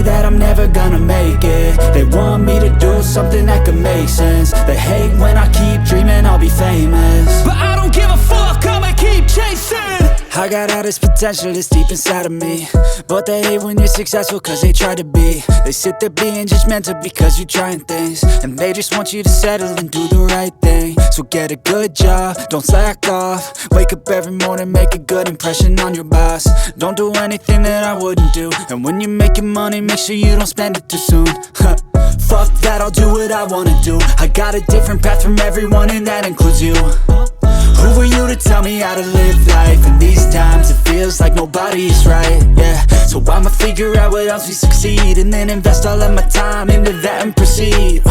me that I'm never gonna make it. They want me to do something that could make sense. They hate when I keep dreaming I'll be famous, but I don't give a fuck, I'ma keep chasing. I got all this potential that's deep inside of me, but they hate when you're successful cause they try to be. They sit there being judgmental because you're trying things, and they just want you to settle and do the right thing. So get a good job, don't slack off. Wake up every morning, make a good impression on your boss. Don't do anything that I wouldn't do, and when you're making money, make sure you don't spend it too soon. Fuck that, I'll do what I wanna do. I got a different path from everyone and that includes you. Who are you to tell me how to live life? In these times it feels like nobody is right, yeah. So I'ma figure out what else we succeed, and then invest all of my time into that and proceed.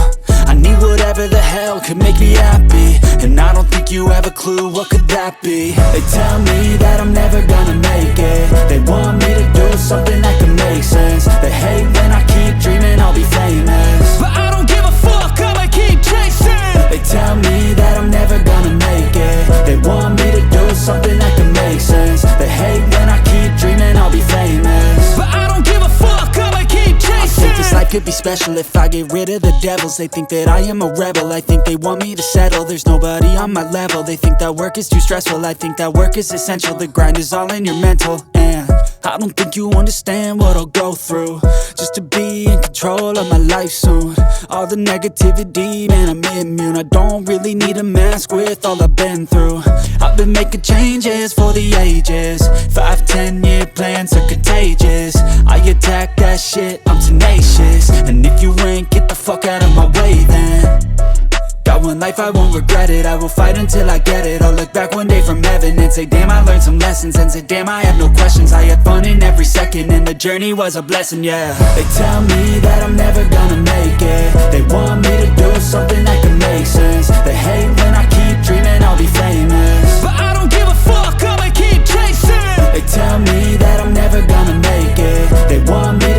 I need whatever the hell could make me happy, and I don't think you have a clue what could that be. They tell me that I'm never gonna make it. They want me to do something that can make sense. They hate when I keep dreaming I'll be famous, but I don't give a fuck, I'ma keep chasing. They tell me that I'm never gonna make it. They want me to do something that can make sense. They hate when I keep dreaming I'll be famous, but I don't give a fuck, I'ma keep chasing. I think this life could be special if I get rid of the devils. They think that I am a rebel, I think they want me to settle. There's nobody on my level, they think that work is too stressful. I think that work is essential, the grind is all in your mental. And I don't think you understand what I'll go through just to be in control of my life soon. All the negativity, man, I'm immune. I don't really need a mask with all I've been through. I've been making changes for the ages. 5-10 year plans are contagious. I attack that shit, I'm tenacious. And if you ain't, get the fuck out of my way then. Got one life, I won't regret it. I will fight until I get it. I'll look back one day from heaven and say damn, I learned some lessons. And say damn, I have no questions. I had fun in every second, and the journey was a blessing, yeah. They tell me that I'm never gonna make it. They want me to do something that can make sense. They hate when I keep dreaming I'll be famous, but I don't give a fuck, I'ma keep chasing. They tell me that I'm never gonna make it. They want me